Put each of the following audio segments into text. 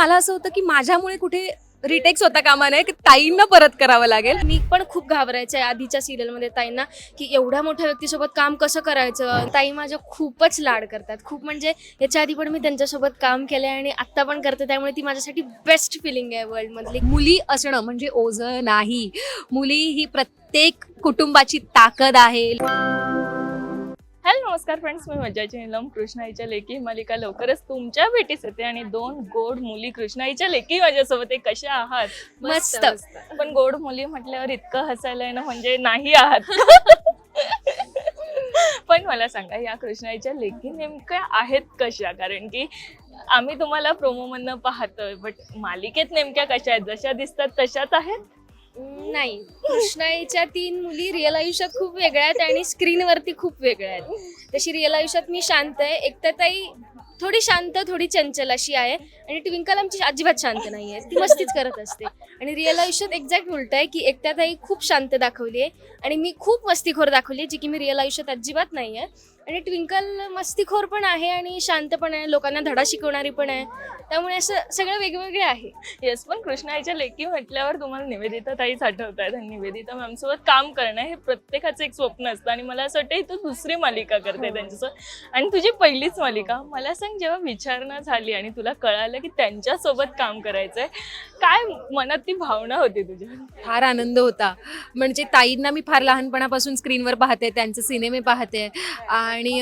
मला असं होतं की माझ्यामुळे कुठे रिटेक्स होता कामा नये की ताईंना परत करावं लागेल. मी पण खूप घाबरायचे आधीच्या सिरियलमध्ये ताईंना, की एवढ्या मोठ्या व्यक्तीसोबत काम कसं करायचं. ताई माझ्या खूपच लाड करतात, खूप म्हणजे याच्या आधी पण मी त्यांच्यासोबत काम केलंय आणि आत्ता पण करते, त्यामुळे ती माझ्यासाठी बेस्ट फिलिंग आहे वर्ल्ड मधली. मुली असणं म्हणजे ओझं नाही. मुली ही प्रत्येक कुटुंबाची ताकद आहे. हॅलो नमस्कार फ्रेंड्स, मी मज्जाची नीलम. कृष्णाईच्या लेकी मालिका लवकरच तुमच्या भेटीस येते आणि दोन गोड मुली कृष्णाईच्या लेकी माझ्यासोबत आहे. कशा आहात? मस्त. पण गोड मुली म्हटल्यावर इतकं हसायला आहे ना, म्हणजे नाही आहात. पण मला सांगा, या कृष्णाईच्या लेकी नेमक्या आहेत कशा? कारण की आम्ही तुम्हाला प्रोमो मधनं पाहतोय, बट मालिकेत नेमक्या कशा आहेत? जशा दिसतात तशाच आहेत? नाही, कृष्णाईच्या 3 मुली रिअल आयुष्यात खूप वेगळ्या आहेत आणि स्क्रीनवरती खूप वेगळ्या आहेत. तशी रिअल आयुष्यात मी शांत आहे, एकतर ताई थोडी शांत थोडी चंचल अशी आहे आणि ट्विंकल आमची अजिबात शांत नाही आहे, ती मस्तीच करत असते. आणि रिअल आयुष्यात एक्झॅक्ट उलट आहे, की एकट्या ताई खूप शांत दाखवली आहे आणि मी खूप मस्तीखोर दाखवली आहे, जी की मी रिअल आयुष्यात अजिबात नाही आहे. आणि ट्विंकल मस्तीखोर पण आहे आणि शांत पण आहे, लोकांना धडा शिकवणारी पण आहे, त्यामुळे असं सगळं वेगवेगळे आहे. येस, पण कृष्णाईच्या लेकी म्हटल्यावर तुम्हाला निवेदिता ताईच आठवत आहेत आणि निवेदिता मॅम सोबत काम करणं हे प्रत्येकाचं एक स्वप्न असतं आणि मला असं वाटतं तू दुसरी मालिका करते त्यांच्यासोबत आणि तुझी पहिलीच मालिका. मला सांग, जेव्हा विचारणा झाली आणि तुला कळालं की त्यांच्यासोबत काम करायचंय, काय मनात ती भावना होती तुझ्या? फार आनंद होता. म्हणजे ताईंना मी फार लहानपणापासून स्क्रीनवर पाहते, त्यांचे सिनेमे पाहते आणि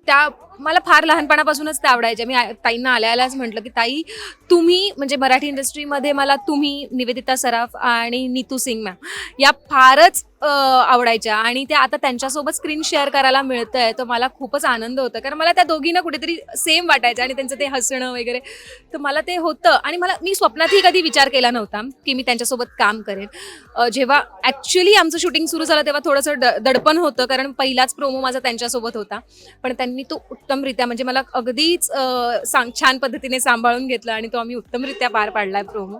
त्या मला फार लहानपणापासूनच त्या आवडायच्या. मी ताईंना आल्यालाच म्हटलं की ताई, तुम्ही म्हणजे मराठी इंडस्ट्रीमध्ये मला तुम्ही, निवेदिता सराफ आणि नीतू सिंग मॅम या फारच आवडायच्या आणि त्या आता त्यांच्यासोबत स्क्रीन शेअर करायला मिळतं आहे, तर मला खूपच आनंद होता. कारण मला त्या दोघींना कुठेतरी सेम वाटायचं आणि त्यांचं ते हसणं वगैरे, तर मला ते होतं. आणि मी स्वप्नातही कधी विचार केला नव्हता की मी त्यांच्यासोबत काम करेन. जेव्हा ॲक्च्युली आमचं शूटिंग सुरू झालं तेव्हा थोडंसं दडपण होतं, कारण पहिलाच प्रोमो माझा त्यांच्यासोबत होता. पण त्यांनी तो उत्तमरित्या, म्हणजे मला अगदीच छान पद्धतीने सांभाळून घेतलं आणि तो आम्ही उत्तमरित्या पार पाडलाय प्रोमो.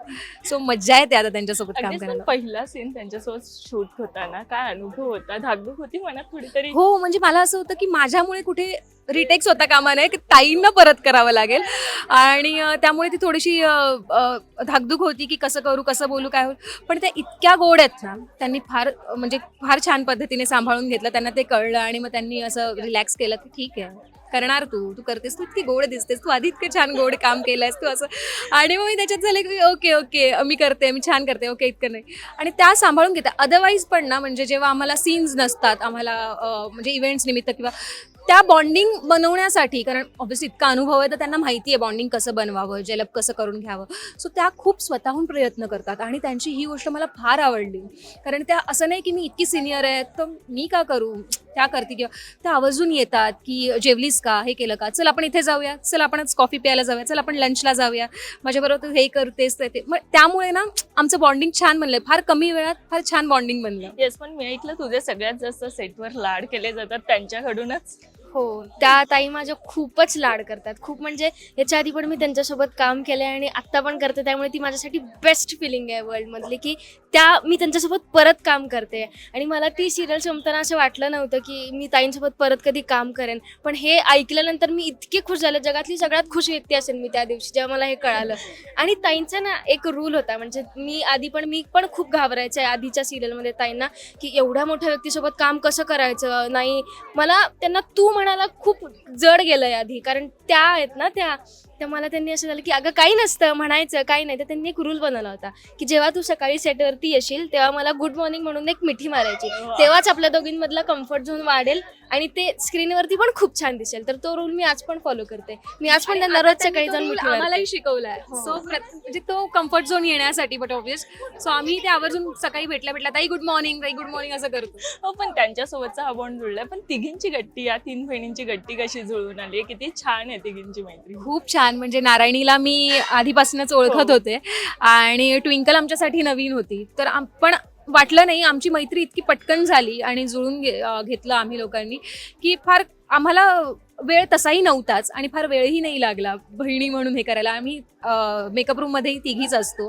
सो मज्जा येते आता त्यांच्यासोबत काम अगदीच, पण करायला. पहिला सीन त्यांच्यासोबत शूट होताना काय अनुभव होता? धाकधूक होती मनात थोडी तरी? हो, म्हणजे मला असं होतं की माझ्यामुळे कुठे रिटेक्स होता कामा नये की ताईंना परत करावं लागेल आणि त्यामुळे ती थोडीशी धाकधूक होती की कसं करू, कसं बोलू, काय होईल. पण त्या इतक्या गोड आहेत ना, त्यांनी म्हणजे फार छान पद्धतीने सांभाळून घेतलं. त्यांना ते कळलं आणि मग त्यांनी असं रिलॅक्स केलं की ठीक आहे, करणार तू करतेस, तू इतकी गोड दिसतेस, तू आधी इतकं छान गोड काम केलंयस तू असं. आणि मग मी त्याच्यात झाले की ओके ओके, मी करते, मी छान करते, ओके, इतकं नाही. आणि त्या सांभाळून घेतात. अदरवाईज पण ना, म्हणजे जेव्हा आम्हाला सीन्स नसतात, आम्हाला म्हणजे इव्हेंट्स निमित्त किंवा त्या बॉन्डिंग बनवण्यासाठी, कारण ऑब्व्हियसली इतका अनुभव आहे तर त्यांना माहिती आहे बॉन्डिंग कसं बनवावं, जेलप कसं करून घ्यावं. सो त्या खूप स्वतःहून प्रयत्न करतात आणि त्यांची ही गोष्ट मला फार आवडली. कारण त्या असं नाही की मी इतकी सिनियर आहे तर मी का करू, त्या करते, किंवा त्या आवर्जून येतात की जेवलीस का, हे केलं का, चल आपण इथे जाऊया, चल आपण कॉफी प्यायला जाऊया, चल आपण लंचला जाऊया, माझ्याबरोबर तू हे करतेस ते. मग त्यामुळे ना आमचं बॉन्डिंग छान बनलं, फार कमी वेळात फार छान बॉन्डिंग बनलं. येस, पण मी ऐकलं तुझे सगळ्यात जास्त सेटवर लाड केले जातात त्यांच्याकडूनच. हो, त्या ताई माझ्या खूपच लाड करतात, खूप म्हणजे याच्या आधी पण मी त्यांच्यासोबत काम केलंय आणि आत्ता पण करते, त्यामुळे ती माझ्यासाठी बेस्ट फिलिंग आहे वर्ल्ड मधली, की मी त्यांच्यासोबत परत काम करते. आणि मला ती सिरियल संपताना असं वाटलं नव्हतं की मी ताईंसोबत परत कधी काम करेन, पण हे ऐकल्यानंतर मी इतकी खुश झाले. जगातली सगळ्यात खुश व्यक्ती असेल मी त्या दिवशी जेव्हा मला हे कळालं. आणि ताईंचा ना एक रूल होता, म्हणजे मी पण खूप घाबरायचे आधीच्या सिरियलमध्ये ताईंना, की एवढ्या मोठ्या व्यक्तीसोबत काम कसं करायचं. नाही, मला त्यांना तू म्हणायला खूप जड गेलंय आधी, कारण त्या आहेत ना, त्या मला त्यांनी असं झालं की अगं काही नसतं म्हणायचं, काही नाही. तर त्यांनी एक रूल बनवला होता की जेव्हा तू सकाळी सेटवरती येशील तेव्हा मला गुड मॉर्निंग म्हणून एक मिठी मारायची, तेव्हाच आपल्या दोघींमधला कम्फर्ट झोन वाढेल आणि ते स्क्रीनवरती पण खूप छान दिसेल. तर तो रूल मी आज पण फॉलो करते. मी आज पण त्यांना रोज सकाळी जाऊन मिठी मारते. आम्हालाही शिकवलाय. सो म्हणजे तो कम्फर्ट झोन येण्यासाठी, बट ऑब्व्हियस सो आम्ही ते आवर्जून सकाळी भेटल्या ताई गुड मॉर्निंग, ताई गुड मॉर्निंग असं करतो. हो, पण त्यांच्यासोबतचा हा बॉन्ड जुळलाय. पण तिघींची गट्टी, या 3 बहिणींची गट्टी कशी जुळून आली? किती छान आहे तिघींची मैत्री. खूप छान. म्हणजे नारायणीला मी आधीपासूनच ओळखत होते आणि ट्विंकल आमच्यासाठी नवीन होती, तर पण वाटलं नाही, आमची मैत्री इतकी पटकन झाली आणि जुळून घेतलं आम्ही लोकांनी, की फार आम्हाला वेळ तसाही नव्हताच आणि फार वेळही नाही लागला बहिणी म्हणून हे करायला. आम्ही मेकअप रूममध्येही तिघीच असतो.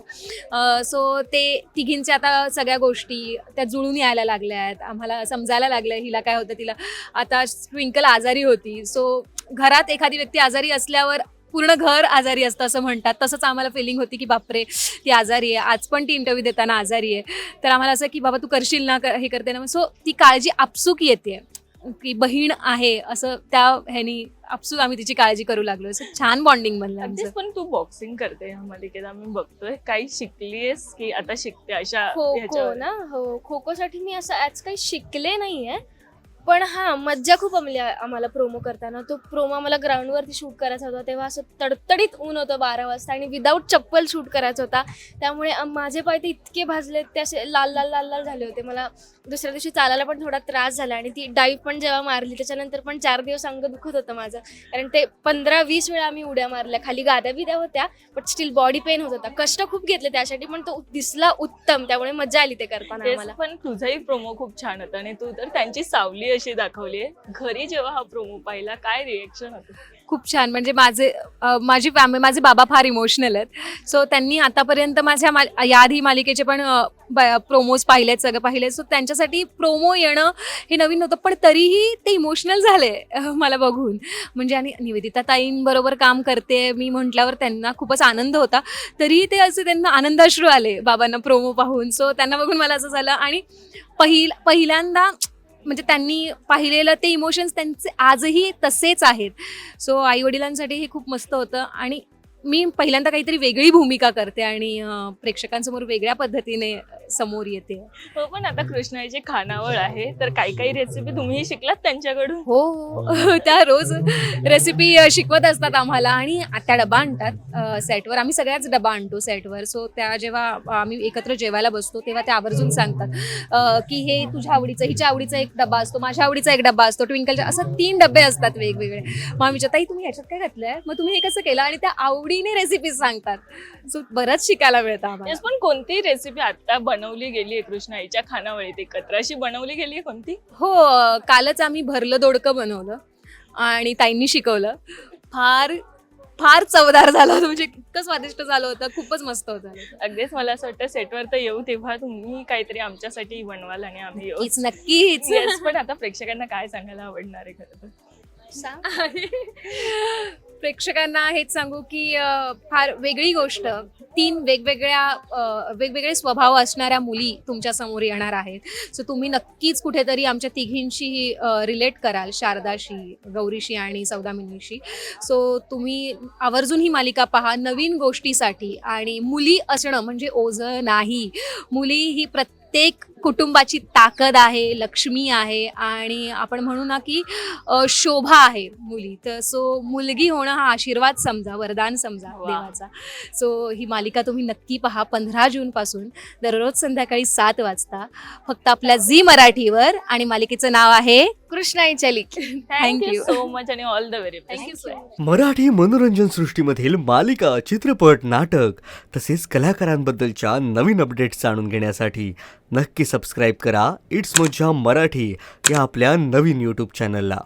सो ते तिघींच्या आता सगळ्या गोष्टी त्या जुळून यायला लागल्या आहेत. आम्हाला समजायला लागलं हिला काय होतं. तिला आता ट्विंकल आजारी होती, सो घरात एखादी व्यक्ती आजारी असल्यावर पूर्ण घर आजारी असतं असं म्हणतात, तसंच आम्हाला फिलिंग होती की बापरे ती आजारी आहे, आज पण ती इंटरव्ह्यू देताना आजारी आहे. तर आम्हाला असं की बाबा तू करशील ना, हे करते ना. सो ती काळजी आपसूक येते की बहीण आहे असं त्या ह्यानी आपसूक आम्ही तिची काळजी करू लागलो. असं छान बॉन्डिंग बनलं आमचं. अगदीच. पण तू बॉक्सिंग करते ह्या मालिकेत आम्ही बघतोय, काही शिकलीयस की आता शिकते अशा खो खो ह्याच्यावर? ना, हो, खो खोसाठी मी असं आज काही शिकले नाहीये, पण हा मज्जा खूप आम्हाला प्रोमो करताना. तो प्रोमो आम्हाला ग्राउंडवरती शूट करायचा होता, तेव्हा असं तडतडीत ऊन होतं 12 वाजता आणि विदाऊट चप्पल शूट करायचा होता. त्यामुळे माझे पाय ते इतके भाजले, ते असे लाल लाल लाल लाल झाले होते. मला दुसऱ्या दिवशी चालायला पण थोडा त्रास झाला आणि ती डाईव्ह पण जेव्हा मारली त्याच्यानंतर पण 4 दिवस अंग दुखत होतं माझं, कारण ते 15-20 वेळा आम्ही उड्या मारल्या, खाली गाद्या बिद्या होत्या, बट स्टील बॉडी पेन होत होता. कष्ट खूप घेतले त्यासाठी, पण तो दिसला उत्तम, त्यामुळे मजा आली ते करताना तेच, आम्हाला. पण तुझाही प्रोमो खूप छान होता आणि तू तर त्यांची सावली अशी दाखवली. घरी जेव्हा हा प्रोमो पाहिला काय रिएक्शन होतं? खूप छान. म्हणजे माझे बाबा फार इमोशनल आहेत. सो त्यांनी आतापर्यंत याआधी मालिकेचे पण प्रोमोज पाहिलेत, सगळं पाहिलेत. सो त्यांच्यासाठी प्रोमो येणं हे नवीन नव्हतं, पण तरीही ते इमोशनल झाले मला बघून. म्हणजे आणि निवेदिता ताईंबरोबर काम करते मी म्हटल्यावर त्यांना खूपच आनंद होता. तरीही ते असे त्यांना आनंदाश्रू आले बाबांना प्रोमो पाहून. सो त्यांना बघून मला असं झालं. आणि पहिल्यांदा म्हणजे त्यांनी पाहिलेलं ते इमोशन्स त्यांचे आजही तसेच आहेत. सो आईवडिलांसाठी हे खूप मस्त होतं. आणि मी पहिल्यांदा काहीतरी वेगळी भूमिका करते आणि प्रेक्षकांसमोर वेगळ्या पद्धतीने समोर येते. हो, पण आता कृष्णाईची खानावळ आहे, तर काही काही रेसिपी तुम्ही शिकलात त्यांच्याकडून? हो त्या रोज रेसिपी शिकवत असतात आम्हाला आणि त्या डबा आणतात सेटवर. आम्ही सगळ्याच डबा आणतो सेटवर. सो त्या जेव्हा आम्ही एकत्र जेवायला बसतो तेव्हा त्या आवर्जून सांगतात की हे तुझ्या आवडीचं, हिच्या आवडीचा एक डबा असतो, माझ्या आवडीचा एक डबा असतो, ट्विंकलच्या, असं 3 डबे असतात वेगवेगळे. मग आम्ही ताई तुम्ही ह्याच्यात काय घातलंय, मग तुम्ही हे कसं केलं, आणि त्या आवडीने रेसिपी सांगतात. सो बरंच शिकायला मिळतं आम्हाला. तेच, पण कोणती रेसिपी आता बनवली गेली आहे कृष्णाईच्या खानावळीत एकत्र, अशी बनवली गेली आहे कोणती? हो, कालच आम्ही भरलं दोडकं बनवलं आणि ताईंनी शिकवलं. फार फार चवदार झालं होतं. म्हणजे इतकं स्वादिष्ट झालं होतं, खूपच मस्त होतं. अगदीच. मला असं वाटतं सेटवर तर येऊ तेव्हा तुम्ही काहीतरी आमच्यासाठी बनवाल आणि आम्ही येऊ. नक्कीच. Yes, पण आता प्रेक्षकांना काय सांगायला आवडणार आहे खरं तर? प्रेक्षकांना हेच सांगू की फार वेगळी गोष्ट, 3 वेगवेगळे स्वभाव असणाऱ्या मुली तुमच्या समोर येणार आहेत. सो तुम्ही नक्कीच कुठेतरी आमच्या तिघींशी रिलेट कराल, शारदाशी, गौरीशी आणि सौदामिनीशी. सो तुम्ही आवर्जून ही मालिका पहा नवीन गोष्टीसाठी. आणि मुली असणं म्हणजे ओझं नाही. मुली ही प्रत्येक कुटुंबाची ताकद आहे, लक्ष्मी आहे आणि आपण म्हणू ना की शोभा आहे मुली. तर सो मुलगी होणं हा आशीर्वाद समजा, वरदान समजा वा. देवाचा. सो ही मालिका तुम्ही नक्की पहा 15 जूनपासून दररोज संध्याकाळी 7 वाजता फक्त आपल्या झी मराठीवर. आणि मालिकेचं नाव आहे कृष्णाईच्या लेकी. थँक्यू सो मच आणि all the very best. Thank you so much. Marathi मनोरंजन सृष्टीमधील मालिका, चित्रपट, नाटक तसेच कलाकारांबद्दलच्या नवीन अपडेट्स जाणून घेण्यासाठी नक्की सबस्क्राईब करा इट्स मज्जा मराठी या आपल्या नवीन यूट्यूब चॅनलला.